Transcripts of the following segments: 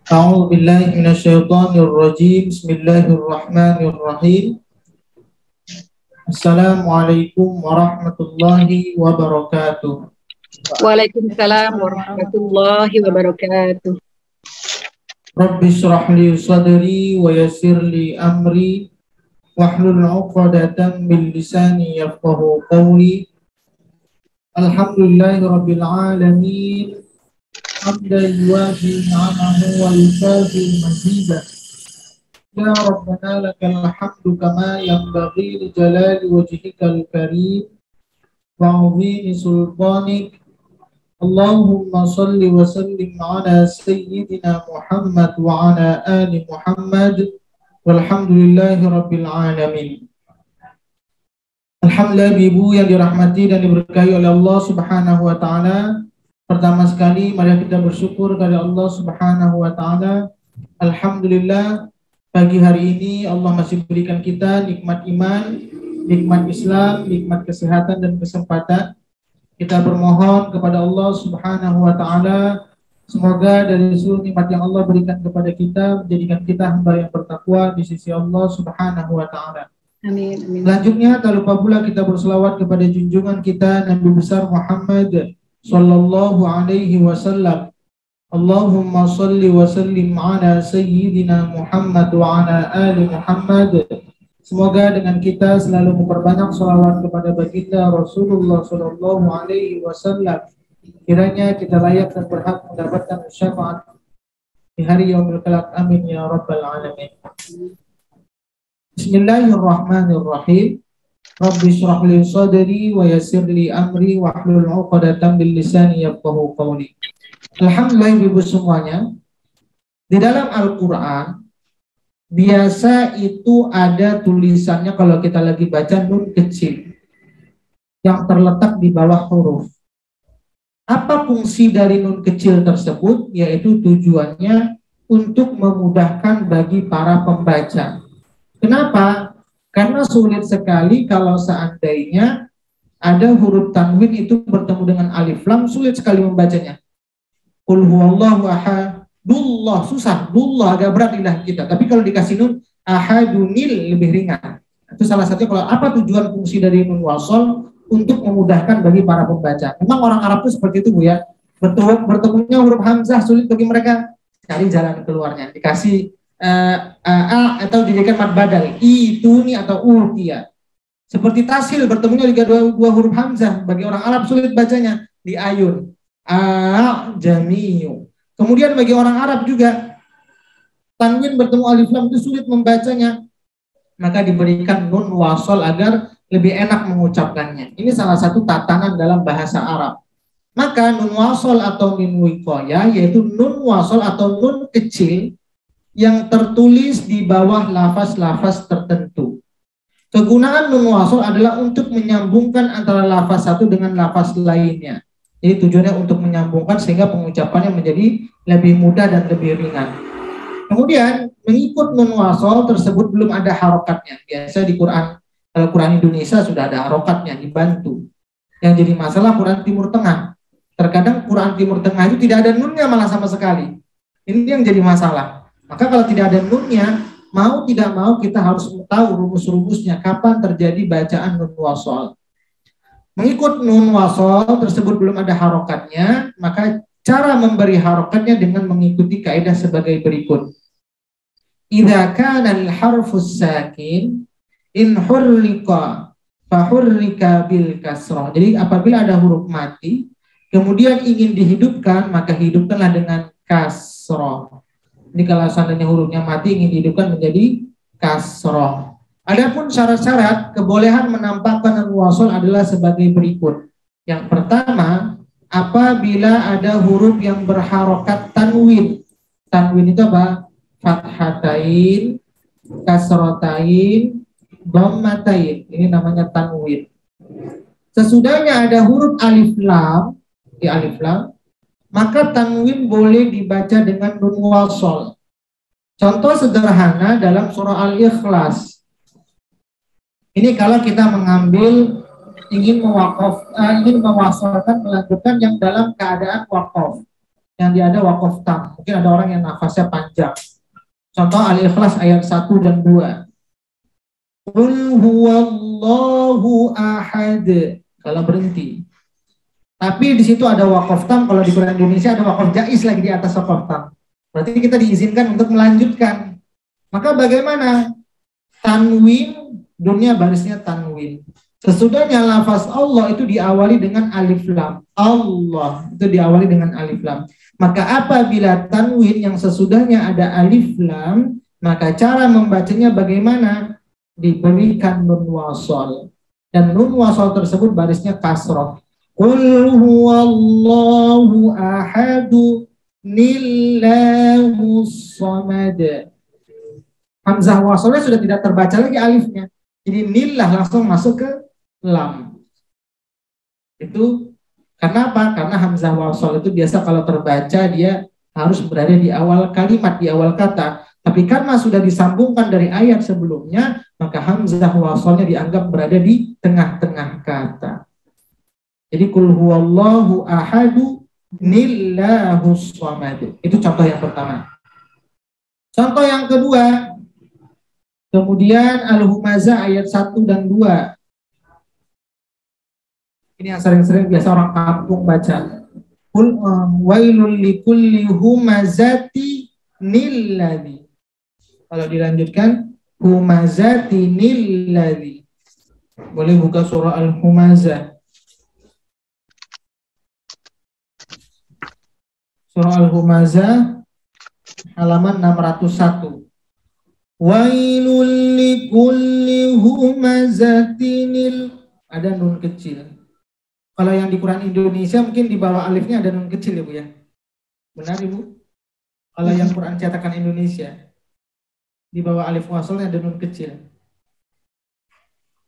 A'udzu billahi minasyaitonir rajim. Bismillahirrahmanirrahim. Assalamualaikum warahmatullahi wabarakatuh. Waalaikumsalam warahmatullahi wabarakatuh. Rabbi shrah li sadri wa yassir li amri wahlul 'uqdatam min lisani yafqahu qawli. Alhamdulillahi rabbil alamin. Hamdan yuwafi ni'amahu wa yukafi mazidah. Ya Rabbana lakal hamdu kama yanbaghi li jalali wajhikal karim wa 'azimi sultanik. Allahumma salli wa sallim ala sayyidina Muhammad wa ala ali Muhammad walhamdulillahi rabbil alamin. Alhamdulillah, ibu yang dirahmati dan diberkahi oleh Allah Subhanahu wa taala. Pertama sekali mari kita bersyukur kepada Allah Subhanahu wa taala. Alhamdulillah, pagi hari ini Allah masih berikan kita nikmat iman, nikmat Islam, nikmat kesehatan dan kesempatan. Kita bermohon kepada Allah Subhanahu wa taala, semoga dari seluruh nikmat yang Allah berikan kepada kita menjadikan kita hamba yang bertakwa di sisi Allah Subhanahu wa taala. Amin, amin. Selanjutnya, tak lupa pula kita berselawat kepada junjungan kita Nabi besar Muhammad sallallahu alaihi wasallam. Allahumma salli wa sallim ala sayyidina Muhammad wa ala ali Muhammad. Semoga dengan kita selalu memperbanyak salawat kepada baginda Rasulullah sallallahu alaihi wasallam. Kiranya kita layak dan berhak mendapatkan syafaat di hari yaumil kelak. Amin ya rabbal alamin. Bismillahirrahmanirrahim. Rabbi shrah li sadri wa yassir li amri wahlul 'uqdatam min lisani yafqahu qawli. Alhamdulillah, ibu semuanya, di dalam Al-Qur'an biasa itu ada tulisannya kalau kita lagi baca nun kecil yang terletak di bawah huruf. Apa fungsi dari nun kecil tersebut? Yaitu tujuannya untuk memudahkan bagi para pembaca. Kenapa? Karena sulit sekali kalau seandainya ada huruf tanwin itu bertemu dengan alif lam, sulit sekali membacanya. Qul huwallahu ahad, dullah, susah, dullah agak berat lidah kita. Tapi kalau dikasih nun ahadunil lebih ringan. Itu salah satunya. Kalau apa tujuan fungsi dari nun wasol? Untuk memudahkan bagi para pembaca. Memang orang Arab itu seperti itu, Bu ya. Bertemunya huruf hamzah sulit bagi mereka, cari jalan keluarnya. Dikasih a atau dijadikan mad badal, itu nih atau ultia. Seperti tasil bertemunya juga dua huruf hamzah, bagi orang Arab sulit bacanya, di ayun jamiu. Kemudian bagi orang Arab juga tanwin bertemu alif lam itu sulit membacanya, maka diberikan nun wasol agar lebih enak mengucapkannya. Ini salah satu tatanan dalam bahasa Arab. Maka nun wasol atau min wiqayah yaitu nun wasol atau nun kecil yang tertulis di bawah lafaz-lafaz tertentu. Kegunaan nun wasol adalah untuk menyambungkan antara lafaz satu dengan lafaz lainnya. Jadi tujuannya untuk menyambungkan sehingga pengucapannya menjadi lebih mudah dan lebih ringan. Kemudian mengikut nun wasol tersebut belum ada harokatnya. Biasa di Quran, kalau Quran Indonesia sudah ada harokatnya, dibantu. Yang jadi masalah Quran Timur Tengah. Terkadang Quran Timur Tengah itu tidak ada nunnya malah sama sekali. Ini yang jadi masalah. Maka kalau tidak ada nunnya, mau tidak mau kita harus tahu rumus-rumusnya, kapan terjadi bacaan nun wasol. Mengikut nun wasol tersebut belum ada harokatnya, maka cara memberi harokatnya dengan mengikuti kaidah sebagai berikut. Idza kana al-harfus sakin in hurrika fa hurrika bil kasrah. Jadi apabila ada huruf mati kemudian ingin dihidupkan, maka hidupkanlah dengan kasrah. Jadi kalau seandainya hurufnya mati ingin dihidupkan menjadi kasrah. Adapun syarat-syarat kebolehan menampakkan nun wasol adalah sebagai berikut. Yang pertama, apabila ada huruf yang berharokat tanwin. Tanwin itu apa? Fathatain, kasrotain, dhammatain. Ini namanya tanwin. Sesudahnya ada huruf alif lam, di alif lam, maka tanwin boleh dibaca dengan nun wasol. Contoh sederhana dalam surah Al-Ikhlas. Ini kalau kita mengambil ingin mewasolkan, melanjutkan yang dalam keadaan wakaf. yang dia ada wakaf tam. Mungkin ada orang yang nafasnya panjang. Contoh Al-Ikhlas ayat 1 dan 2. Qul huwallahu ahad. Kalau berhenti. Tapi di situ ada wakaf tam, kalau di Quran Indonesia ada wakaf jaiz lagi di atas wakaf tam. Berarti kita diizinkan untuk melanjutkan. Maka bagaimana? Tanwin, dunia barisnya tanwin. Sesudahnya lafaz Allah itu diawali dengan alif lam. Allah itu diawali dengan alif lam. Maka apabila tanwin yang sesudahnya ada alif lam, maka cara membacanya bagaimana? Diberikan nun wasol. Dan nun wasol tersebut barisnya kasroh. Qul huwallahu ahadu nillahus samad. Hamzah wasolnya sudah tidak terbaca lagi alifnya. Jadi nillah langsung masuk ke lam. Itu karena apa? Karena hamzah wasol itu biasa kalau terbaca dia harus berada di awal kalimat, di awal kata. Tapi karena sudah disambungkan dari ayat sebelumnya, maka hamzah wasolnya dianggap berada di tengah-tengah kata. Jadi kul huwallahu ahadu nillahus samad. Itu contoh yang pertama. Contoh yang kedua, kemudian Al-Humazah ayat 1 dan 2. Ini yang sering-sering biasa orang kampung baca. Qul wailul likulli humazati nilladzi. Kalau dilanjutkan humazati nilladzi. Boleh buka surah Al-Humazah. Surah Al-Humazah halaman 601. Wailul likulli humazatinil, ada nun kecil. Kalau yang di Quran Indonesia mungkin di bawah alifnya ada nun kecil ya Bu ya. Benar Ibu? Kalau yang Quran cetakan Indonesia di bawah alif wasalnya ada nun kecil.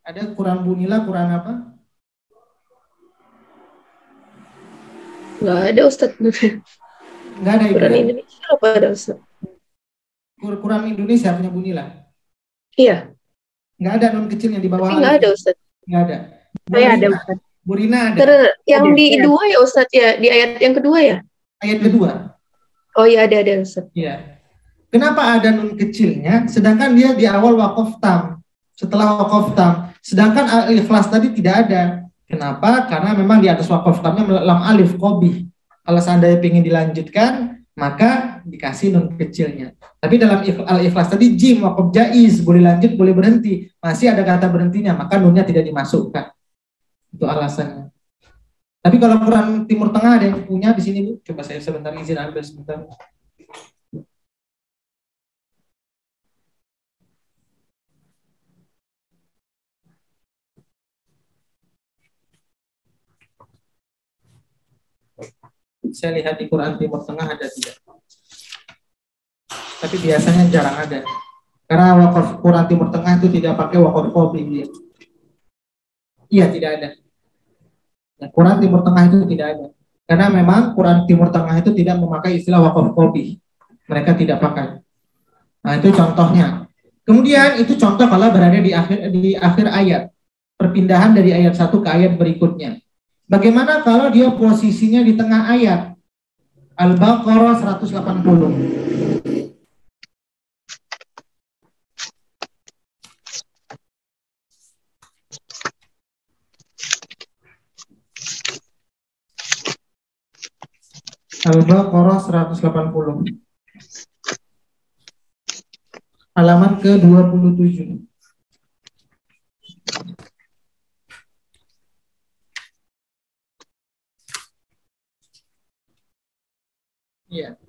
Ada Quran Bunila, Quran apa? Nggak ada Ustadz. Nggak ada Ibu. Quran Indonesia apa ada Ustadz? Quran Indonesia punya Bunila. Iya. Nggak ada nun kecilnya di bawah. Tapi nggak ada Ustadz. Nggak ada. Saya ada Ustadz. Burina ada. Yang di kedua ya Ustadz ya, di ayat yang kedua ya? Ayat kedua. Oh iya ada Ustadz. Iya. Kenapa ada nun kecilnya? Sedangkan dia di awal wakaf tam. Setelah wakaf tam. Sedangkan Al-Ikhlas tadi tidak ada. Kenapa? Karena memang di atas wakaf tamnya lam alif qabih. Kalau seandainya ingin dilanjutkan, maka dikasih nun kecilnya. Tapi dalam Al-Ikhlas tadi jim, wakaf jaiz, boleh lanjut, boleh berhenti. Masih ada kata berhentinya, maka nunnya tidak dimasukkan. Itu alasannya. Tapi kalau Quran Timur Tengah ada yang punya di sini Bu, coba saya sebentar izin ambil sebentar. Saya lihat di Quran Timur Tengah ada tidak. Tapi biasanya jarang ada. Karena wakaf Quran Timur Tengah itu tidak pakai wakaf qabih. Iya, tidak ada. Nah, Quran Timur Tengah itu tidak ada. Karena memang Quran Timur Tengah itu tidak memakai istilah wakaf qabih. Mereka tidak pakai. Nah, itu contohnya. Kemudian itu contoh kalau berada di akhir ayat. Perpindahan dari ayat 1 ke ayat berikutnya. Bagaimana kalau dia posisinya di tengah ayat? Al-Baqarah 180. Al-Baqarah 180. Halaman ke-27. Iya.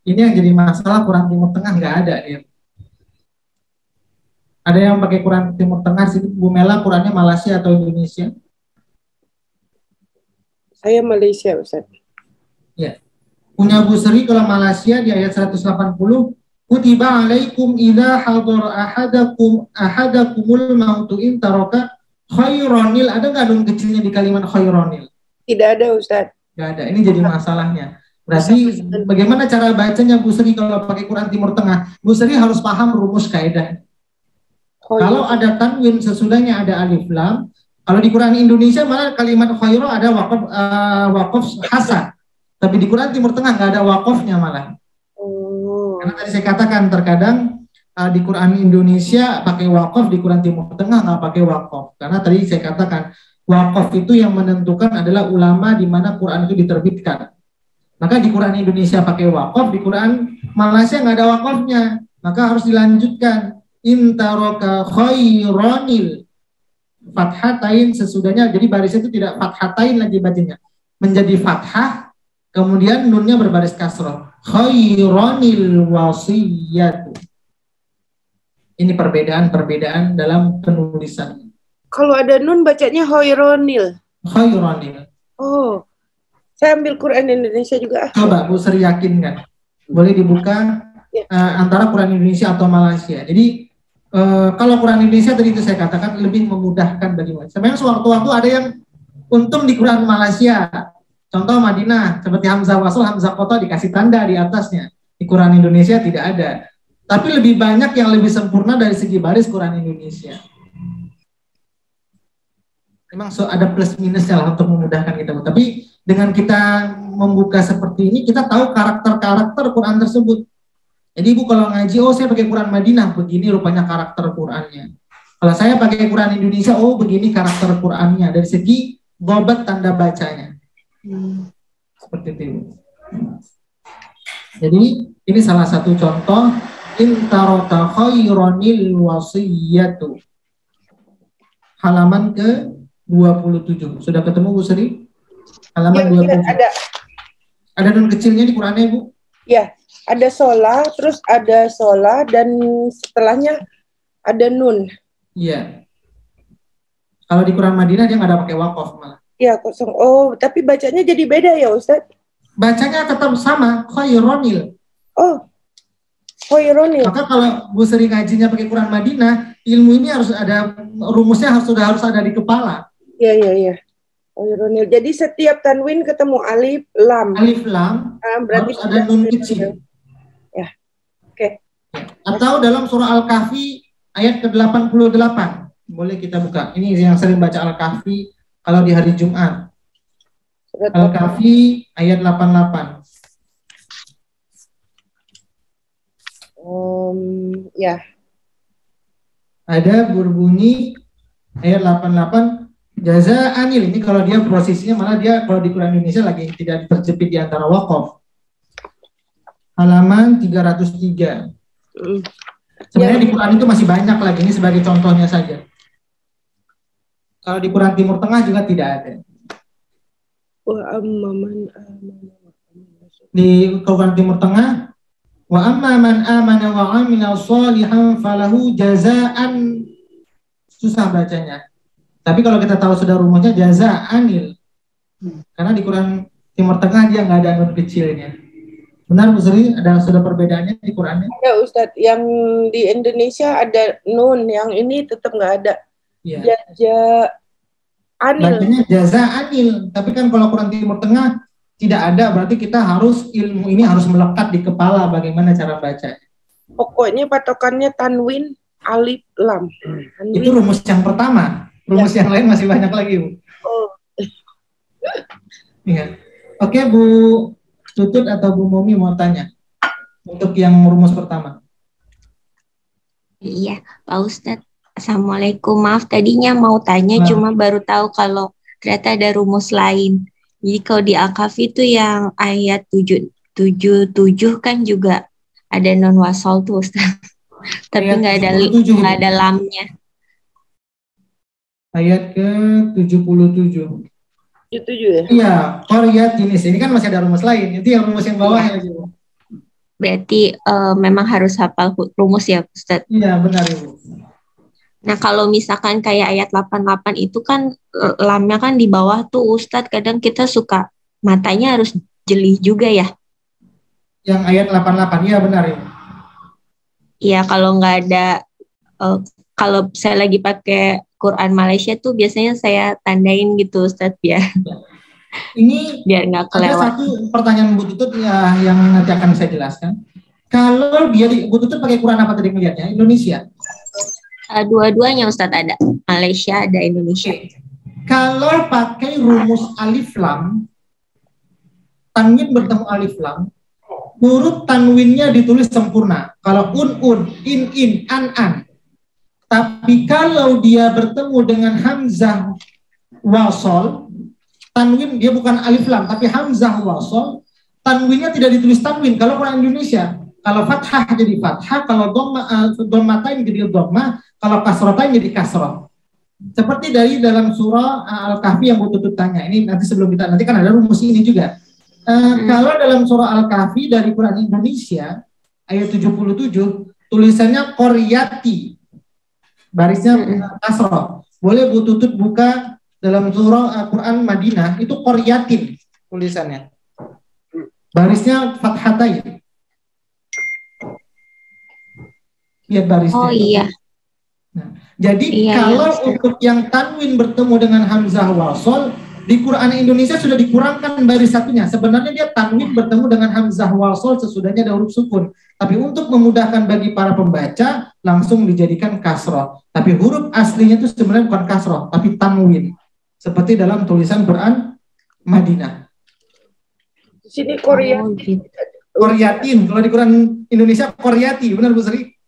Ini yang jadi masalah Quran Timur Tengah nggak ada ya. Ada yang pakai Quran Timur Tengah sih, Bu Mela, Qurannya Malaysia atau Indonesia? Saya Malaysia, Ustaz. Ya. Punya Bu Sri kalau Malaysia di ayat 180, kutiba alaikum idza hadara ahadakumul mautu in taraka khaironil. Ada nggak nun kecilnya di kalimat khaironil? Tidak ada, Ustaz. Nggak ada. Ini jadi masalahnya. Berarti bagaimana cara bacanya Bu Sri kalau pakai Quran Timur Tengah? Bu Sri harus paham rumus kaidah. Kalau ada tanwin sesudahnya ada alif lam. Kalau di Quran Indonesia malah kalimat khairon ada wakaf hasan. Tapi di Quran Timur Tengah nggak ada wakofnya malah. Oh. Karena tadi saya katakan terkadang di Quran Indonesia pakai wakof, di Quran Timur Tengah nggak pakai wakof. Karena tadi saya katakan wakof itu yang menentukan adalah ulama di mana Quran itu diterbitkan. Maka di Quran Indonesia pakai wakof, di Quran Malaysia nggak ada wakofnya. Maka harus dilanjutkan. Intaroka khaironil fathatain sesudahnya. Jadi barisnya itu tidak fathatain lagi bacanya. Menjadi fathah, kemudian nunnya berbaris kasroh. Khaironil wasiyatu. Ini perbedaan-perbedaan dalam penulisan. Kalau ada nun bacanya hoironil. Khaironil. Oh, saya ambil Quran Indonesia juga. Coba Bu Sri yakinkan. Boleh dibuka antara Quran Indonesia atau Malaysia. Jadi kalau Quran Indonesia tadi itu saya katakan lebih memudahkan bagi mereka. Sebenarnya sewaktu-waktu ada yang untung di Quran Malaysia. Contoh Madinah, seperti Hamzah Wasl, Hamzah Qotha dikasih tanda di atasnya. Di Quran Indonesia tidak ada. Tapi lebih banyak yang lebih sempurna dari segi baris Quran Indonesia. Memang ada plus minusnya lah untuk memudahkan kita. Tapi dengan kita membuka seperti ini, kita tahu karakter-karakter Quran tersebut. Jadi Ibu kalau ngaji, oh saya pakai Quran Madinah, begini rupanya karakter Qurannya. Kalau saya pakai Quran Indonesia, oh begini karakter Qurannya. Dari segi bobat tanda bacanya. Seperti itu. Jadi ini salah satu contoh. Intarota khaironil wasiyatu. Halaman ke 27. Sudah ketemu Bu Sri? Halaman 27. Ada nun kecilnya di Qurannya Bu? Ya, ada sola, terus ada sola, dan setelahnya ada nun. Iya. Kalau di Quran Madinah dia nggak ada pakai wakof malah. Ya, kosong. Oh, tapi bacanya jadi beda ya Ustadz? Bacanya tetap sama, khaironil. Oh, hoironil. Maka kalau Bu Sri ngajinya pakai Quran Madinah, ilmu ini harus ada, rumusnya harus ada di kepala. Iya. Hoironil. Jadi setiap tanwin ketemu alif, lam. Alif, lam, Berarti harus ada nun kecil. Ya, oke. Atau dalam surah Al-Kahfi ayat ke-88. Boleh kita buka. Ini yang sering baca Al-Kahfi kalau di hari Jumat. Al-Kahfi ayat 88. Ya. Ada berbunyi ayat 88 jaza'anil. Ini kalau dia posisinya malah dia kalau di Quran Indonesia lagi tidak terjepit di antara wakaf. Halaman 303. Sebenarnya di Quran itu masih banyak lagi, ini sebagai contohnya saja. Kalau di Quran Timur Tengah juga tidak ada. Di Quran Timur Tengah, wa amma man amana wa amila shalihan falahu jazaan, susah bacanya. Tapi kalau kita tahu sudah rumusnya jaza'anil. Karena di Quran Timur Tengah dia nggak ada nun kecilnya. Benar Bu Sri, ada sudah perbedaannya di Qurannya? Ya Ustadz, yang di Indonesia ada nun, yang ini tetap nggak ada. Iya. Jaza'anil. Bacanya jaza'anil. Tapi kan kalau Quran Timur Tengah tidak ada, berarti kita harus ilmu ini harus melekat di kepala bagaimana cara baca. Pokoknya patokannya tanwin, alif, lam. Tanwin. Itu rumus yang pertama. Rumus yang lain masih banyak lagi, Bu. Oh. Iya. Oke, Bu Tutut atau Bu Momi mau tanya untuk yang rumus pertama. Iya, Pak Ustadz. Assalamualaikum. Maaf tadinya mau tanya, cuma baru tahu kalau ternyata ada rumus lain. Jadi kalau di Al-Kahfi itu yang ayat 77 kan juga ada non wasol tuh Ustaz. Tapi nggak ada lamnya. Ayat ke-77. 77 ya? Iya, Qaryat jenis. Ini kan masih ada rumus lain. Itu yang rumus yang bawahnya lagi, Bu. Berarti memang harus hafal rumus ya Ustaz? Iya, benar Ibu. Nah kalau misalkan kayak ayat 88 itu kan lamnya kan di bawah tuh Ustadz, kadang kita suka matanya harus jeli juga ya. Yang ayat 88, iya benar Ibu. Iya kalau nggak ada, kalau saya lagi pakai Quran Malaysia tuh biasanya saya tandain gitu Ustadz ya. Ini biar nggak kelewat. Ada satu pertanyaan Bu Tutut ya, yang nanti akan saya jelaskan. Kalau dia Bu Tutut pakai Quran apa tadi melihatnya? Indonesia? Dua-duanya Ustadz ada. Malaysia ada, Indonesia. Kalau pakai rumus alif lam, tanwin bertemu alif lam, huruf tanwinnya ditulis sempurna. Kalau un, in, an. Tapi kalau dia bertemu dengan hamzah wasol, tanwin dia bukan alif lam, tapi hamzah wasol, tanwinnya tidak ditulis tanwin. Kalau orang Indonesia, kalau fathah jadi fathah, kalau dhammatain jadi dhammah, kalau kasratain jadi kasrah. Seperti dari dalam surah Al-Kahfi yang Bu Tutut tanya. Ini nanti sebelum kita, nanti kan ada rumus ini juga. Kalau dalam surah Al-Kahfi dari Quran Indonesia ayat 77 tulisannya Qaryati, barisnya kasroh. Boleh Bu Tutut buka dalam surah Al-Quran Madinah, itu Qaryatin tulisannya, barisnya fathatain. Lihat barisnya. Oh iya. Nah, jadi kalau untuk yang tanwin bertemu dengan hamzah wasol, di Quran Indonesia sudah dikurangkan baris satunya. Sebenarnya dia tanwin bertemu dengan hamzah wasol sesudahnya ada huruf sukun. Tapi untuk memudahkan bagi para pembaca, langsung dijadikan kasroh. Tapi huruf aslinya itu sebenarnya bukan kasroh, tapi tanwin. Seperti dalam tulisan Quran Madinah. Di sini Korea. Qaryatin. Kalau di Quran Indonesia Qaryati, benar Bu Sri?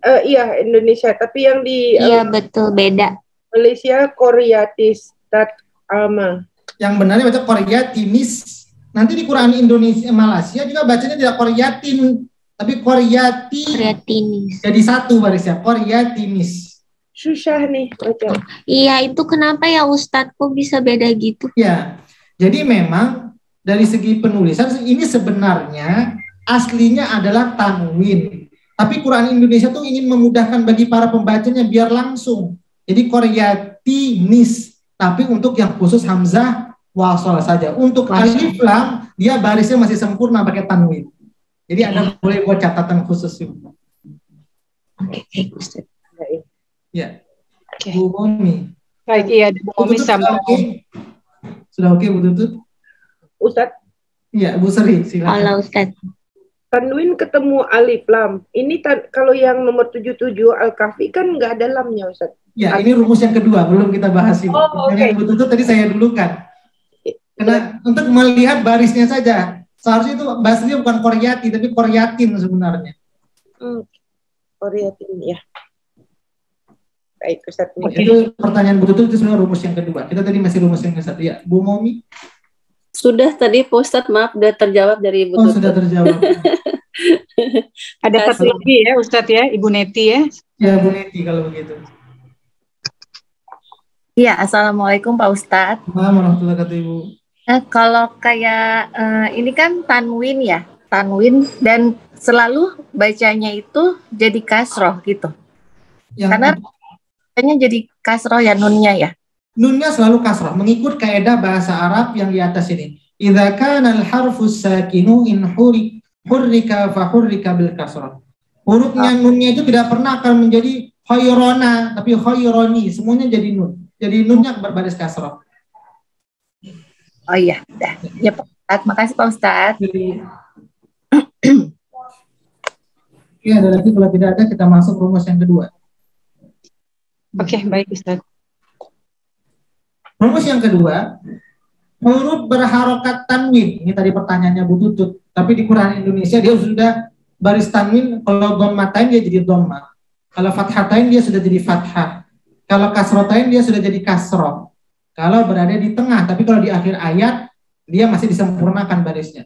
Iya, Indonesia. Tapi yang di Iya betul, beda. Malaysia Qaryatis tat alma. Yang benarnya baca Qaryatinis. Nanti di Quran Indonesia Malaysia juga bacanya tidak Qaryatin, tapi Qaryatinis. jadi satu barisnya, Qaryatinis. Susah nih baca. Iya, itu kenapa ya Ustadz kok bisa beda gitu? Ya, jadi memang dari segi penulisan ini sebenarnya aslinya adalah tanwin. Tapi Quran Indonesia tuh ingin memudahkan bagi para pembacanya biar langsung. Jadi Qaryatinis, tapi untuk yang khusus hamzah wasol saja. Untuk alif lam dia barisnya masih sempurna pakai tanwin. Jadi Anda boleh buat catatan khusus juga. Oke, Ustaz. Ya. Oke. Bu Momi. Baik, iya, Bu Momi sama. Sudah oke Bu Tutut? Ustadz, Iya, Bu Sri, silakan. Halo Ustadz. tanwin ketemu alif lam. Ini kalau yang nomor 77 Al-Kahfi kan nggak ada lamnya, Ustadz. Ya, ini rumus yang kedua, belum kita bahas ini. Oh, oke. Yang Bu Tutut tadi saya dulukan. Karena untuk melihat barisnya saja, seharusnya itu bahasanya bukan Qaryati, tapi Qaryatin sebenarnya. Qaryatin, ya. Baik, Ustadz. Itu pertanyaan Bu Tutut itu sebenarnya rumus yang kedua. Kita tadi masih rumus yang satu. Ya, Bu Momi. Sudah tadi Pak Ustadz, maaf, sudah terjawab dari Ibu Oh, Tutut. sudah terjawab. Ada satu lagi ya Ustadz ya, Ibu Neti ya. Ya, Bu Neti kalau begitu. Iya, Assalamualaikum Pak Ustadz. Warahmatullahi wabarakatuh, Ibu. Kalau kayak ini kan tanwin ya, tanwin dan selalu bacanya itu jadi kasroh gitu. Karena bacanya jadi kasroh ya nunnya ya. Nunnya selalu kasrah, mengikut kaedah bahasa Arab yang di atas ini. Idza kana al-harfus sakinu in hurrika fa hurrika bil kasrah. Hurufnya nunnya itu tidak pernah akan menjadi khairona, tapi khaironi, semuanya jadi nun. Jadi nunnya berbaris kasrah. Oh iya, udah. Ya Pak Ustadz, makasih Pak Ustadz. Oke, ada lagi, kalau tidak ada kita masuk rumus yang kedua. Oke, baik Ustadz. Rumus yang kedua, huruf berharokat tanwin. Ini tadi pertanyaannya Bu Tutut. Tapi di Quran Indonesia dia sudah baris tanwin. Kalau dhammatain dia jadi dhammah. Kalau fathatain dia sudah jadi fathah. Kalau kasrotain dia sudah jadi kasroh. Kalau berada di tengah, tapi kalau di akhir ayat dia masih disempurnakan barisnya.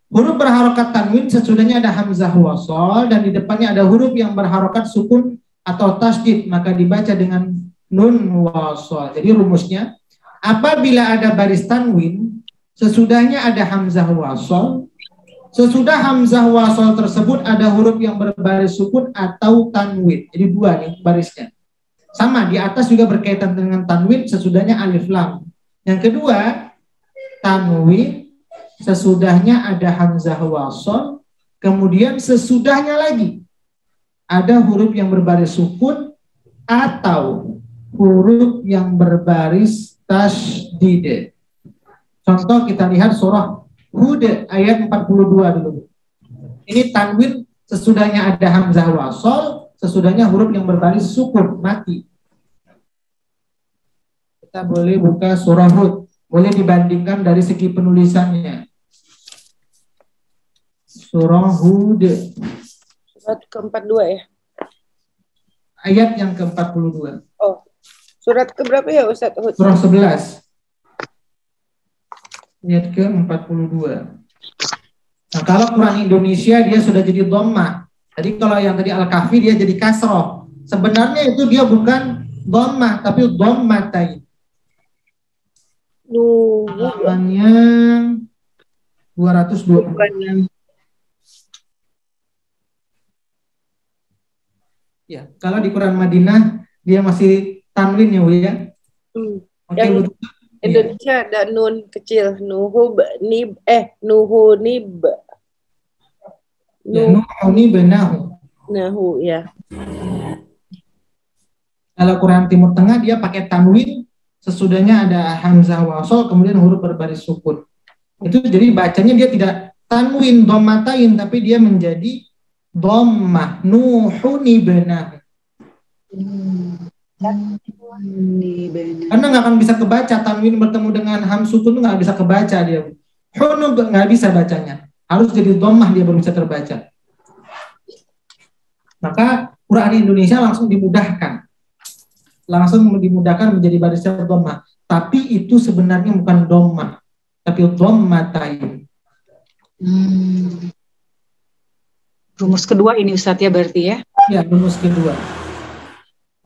Huruf berharokat tanwin sesudahnya ada hamzah wasol dan di depannya ada huruf yang berharokat sukun atau tasdid, maka dibaca dengan nun wasol. Jadi rumusnya, apabila ada baris tanwin, sesudahnya ada hamzah wasol, sesudah hamzah wasol tersebut ada huruf yang berbaris sukun atau tanwin. Jadi dua nih barisnya. Sama, di atas juga berkaitan dengan tanwin, sesudahnya alif lam. Yang kedua, tanwin, sesudahnya ada hamzah wasol, kemudian sesudahnya lagi ada huruf yang berbaris sukun atau huruf yang berbaris tasydid. Contoh kita lihat surah Hud ayat 42 dulu. Ini tanwin sesudahnya ada hamzah wasol, sesudahnya huruf yang berbaris sukun mati. Kita boleh buka surah Hud, boleh dibandingkan dari segi penulisannya. Surah Hud. Surat ke-42 ya? Ayat yang ke-42. Oh, surat keberapa ya Ustaz Hud? Surah 11. Ayat ke-42. Nah, kalau Quran Indonesia dia sudah jadi dhammah. Jadi kalau yang tadi Al-Kahfi dia jadi kasroh. Sebenarnya itu dia bukan dhammah tapi dhammatain. Halamannya 220. Ya, kalau di Quran Madinah dia masih tanwin ya, Bu ya. Oke, Yang Bu. Indonesia ada nun kecil, nuhub nib nuhu nib. Ya, nuhuni benahu. Nahu ya. Kalau Quran Timur Tengah dia pakai tanwin, sesudahnya ada hamzah wasol, kemudian huruf berbaris sukun. Itu jadi bacanya dia tidak tanwin dhammatain tapi dia menjadi dhammah, nuhuni benahu. Karena nggak akan bisa kebaca, tanwin bertemu dengan ham sukun itu nggak bisa kebaca dia. Hunu nggak bisa bacanya, harus jadi dhammah dia baru bisa terbaca. Maka Quran Indonesia langsung dimudahkan menjadi barisnya dhammah. Tapi itu sebenarnya bukan dhammah, tapi dhammatain. Rumus kedua ini Ustadz ya berarti ya? Ya, rumus kedua.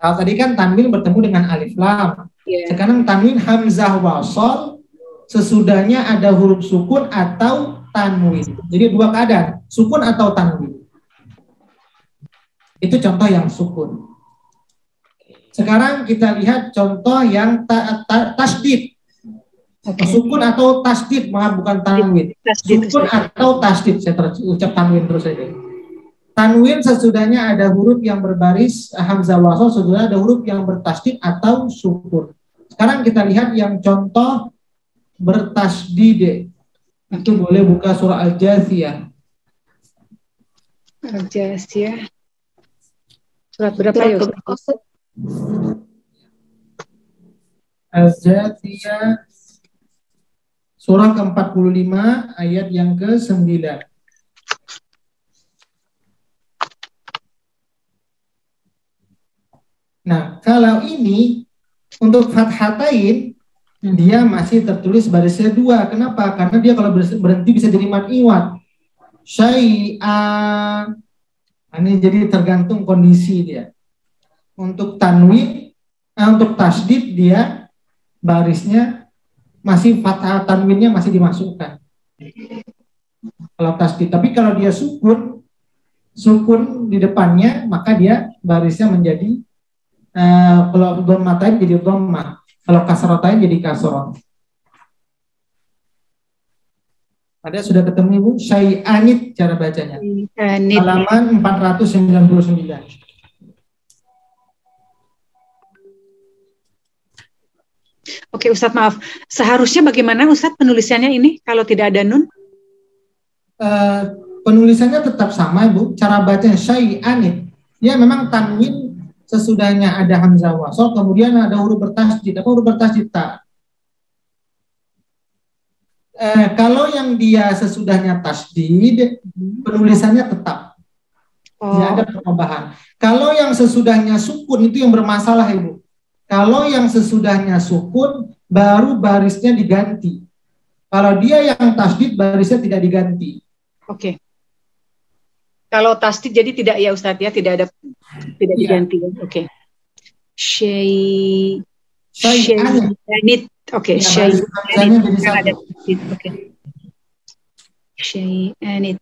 Kalau tadi kan tanwin bertemu dengan alif lam. Sekarang tanwin hamzah wasol, sesudahnya ada huruf sukun atau tanwin. Jadi dua keadaan, sukun atau tanwin. Itu contoh yang sukun. Sekarang kita lihat contoh yang tasdid. Sukun atau tasdid, bukan tanwin. Sukun atau tasdid, saya ucap tanwin terus saja. Tanwin sesudahnya ada huruf yang berbaris hamzah wasol, sesudahnya ada huruf yang bertasdid atau sukun. Sekarang kita lihat yang contoh bertasdid. Itu boleh buka surah Al-Jathiyah. Al-Jathiyah. Surat berapa ya Ustaz? Al-Jathiyah surah ke-45 ayat yang ke-9. Nah, kalau ini untuk fathatain dia masih tertulis barisnya 2. Kenapa? Karena dia kalau berhenti bisa jadi mad iwad. Syai'a. Ini jadi tergantung kondisi dia. Untuk tanwin, untuk tasdid dia barisnya masih fathah, tanwinnya masih dimasukkan. Kalau tasdid, tapi kalau dia sukun di depannya, maka dia barisnya menjadi kalau dhammatain jadi dhammah, kalau kasratain jadi kasrah. Ada sudah ketemu Ibu? Syai'anit cara bacanya. Halaman 499. Oke Ustadz, maaf. Seharusnya bagaimana Ustadz penulisannya ini kalau tidak ada nun? Penulisannya tetap sama Ibu. Cara bacanya syai'anit. Ya memang tanwin sesudahnya ada hamzah wasol, kemudian ada huruf bertasdid. Apa huruf bertasdid? Ta. Kalau yang dia sesudahnya tasdid, penulisannya tetap. Tidak ada perubahan. Kalau yang sesudahnya sukun itu yang bermasalah Ibu. Kalau yang sesudahnya sukun, baru barisnya diganti. Kalau dia yang tasdid, barisnya tidak diganti. Oke. Kalau tasdid jadi tidak ya Ustadz ya, tidak diganti. Oke. Syai'anit. Oke, syai'anit. Oke. Syai'anit.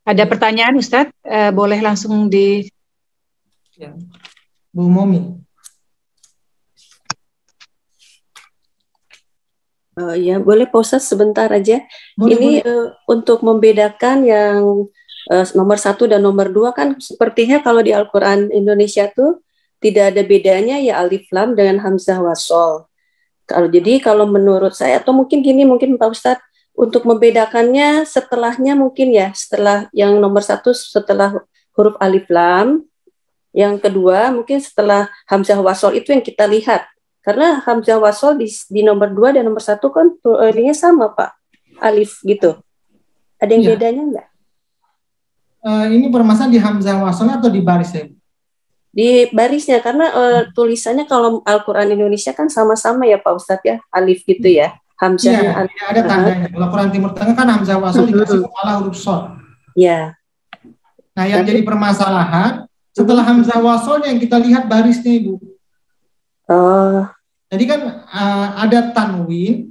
Ada pertanyaan Ustadz? Boleh langsung di Bu Momi. Ya, boleh Pak Ustadz sebentar aja. Boleh. Untuk membedakan yang nomor 1 dan nomor 2 kan sepertinya kalau di Al-Quran Indonesia tuh tidak ada bedanya ya alif lam dengan hamzah wasol. Kalau menurut saya atau mungkin Pak Ustadz untuk membedakannya setelahnya mungkin ya setelah yang nomor 1 setelah huruf alif lam, yang kedua mungkin setelah hamzah wasol itu yang kita lihat. Karena hamzah wasol di nomor 2 dan nomor 1 kan ininya sama Pak, alif gitu. Ada yang Iya. bedanya enggak? Ini permasalahan di hamzah wasal atau di barisnya? Di barisnya, karena tulisannya kalau Al-Quran Indonesia kan sama-sama ya Pak Ustadz ya, alif gitu ya, hamzahnya Iya, alif. tidak ada tandanya. Kalau Quran Timur Tengah kan hamzah wasal dikasih kepala huruf shad. Ya. Nah, yang Tapi- jadi permasalahan setelah hamzah wasal yang kita lihat barisnya, Ibu. Oh, Jadi kan ada tanwin,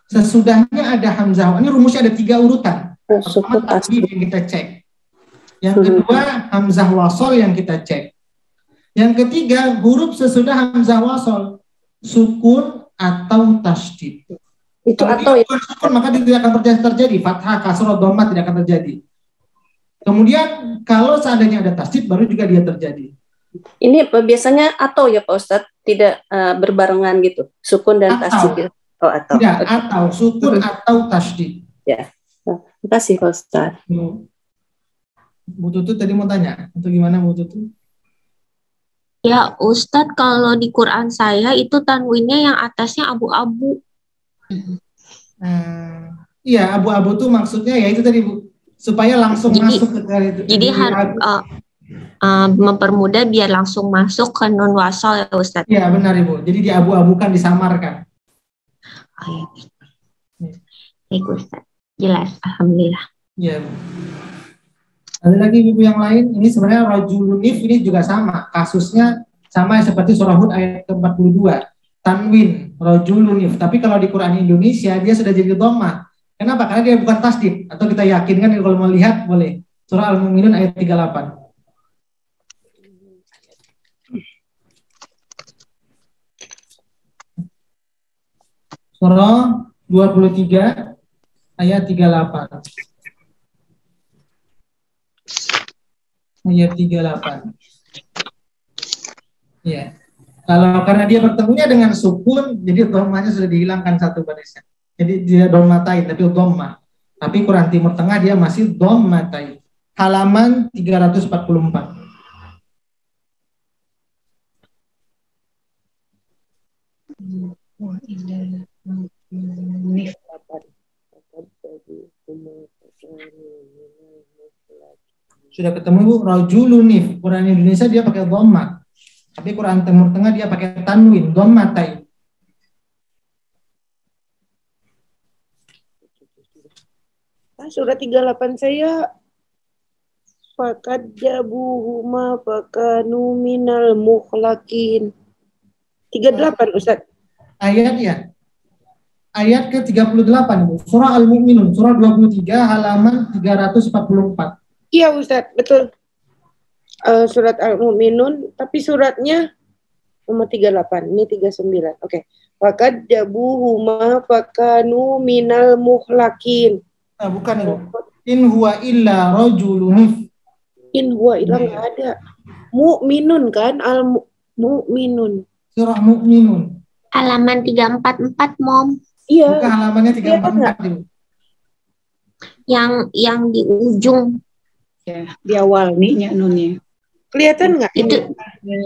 sesudahnya ada hamzah. Ini rumusnya ada 3 urutan. sukun Pertama asli. tanwin yang kita cek. Yang kedua hamzah wasal yang kita cek. Yang ketiga huruf sesudah hamzah wasal, sukun atau tasydid. Itu Kalau atau dia ya. bukan sukun maka dia tidak akan terjadi. Fathah, kasrah, dhammah tidak akan terjadi. Kemudian kalau seandainya ada tasydid baru juga dia terjadi. Ini biasanya atau ya Pak Ustadz, tidak berbarengan gitu, sukun dan Atau. tasydid. Gitu. Oh, atau. Tidak, atau sukun atau tasydid. Ya. Terima kasih Pak Ustadz. Bu Tutut tadi mau tanya atau gimana Bu Tutut? Ya Ustadz, kalau di Quran saya itu tanwinnya yang atasnya abu-abu. Iya, abu-abu tuh maksudnya ya itu tadi Bu, supaya langsung Jadi- masuk ke itu. Jadi mempermudah biar langsung masuk ke nun wasal ya Ustadz. Iya benar Ibu. Jadi diabu-abukan, disamarkan. Oh, ya. Baik Ustadz, jelas. Alhamdulillah. Iya. Bu. Ada lagi Ibu yang lain. Ini sebenarnya rajulunif ini juga sama. Kasusnya sama seperti surah Hud ayat ke-42. Tanwin, rajulunif. Tapi kalau di Quran Indonesia dia sudah jadi dhammah. Kenapa? Karena dia bukan tasdid. Atau kita yakinkan kalau mau lihat boleh. Surah Al-Mu'minun ayat 38. Surah 23 ayat 38. Ayat 38. Ya. Kalau karena dia bertemunya dengan sukun, jadi dhammahnya sudah dihilangkan satu barisnya. Jadi dia dhammatain tapi dhammah. Tapi Quran Timur Tengah dia masih dhammatain. Halaman 344. Sudah ketemu Bu, rajulunif. Quran Indonesia dia pakai dhammah. Tapi Quran Timur Tengah dia pakai tanwin, dhammatain. Surat 38 saya fakadjabuhuma fakanu minal mukhlakin. 38 Ustaz. Ayat ya. Ayat ke-38 Bu. Surah Al-Mu'minun, surah 23 halaman 344. Iya Ustaz, betul. Surat Al-Mu'minun, tapi suratnya nomor 38, ini 39. Oke. Fakadjabuhuma fakanu minal mukhlakin. Nah, bukan Ibu. In huwa illa rajulunif. In huwa illa nggak ada. Mu'minun kan? Al-mu'minun. Surah Mu'minun. Halaman 344 Mom. Iya. Bukan halamannya 344 Ibu. Yang di ujung Ya, di awal nih nunnya. Kelihatan nggak? itu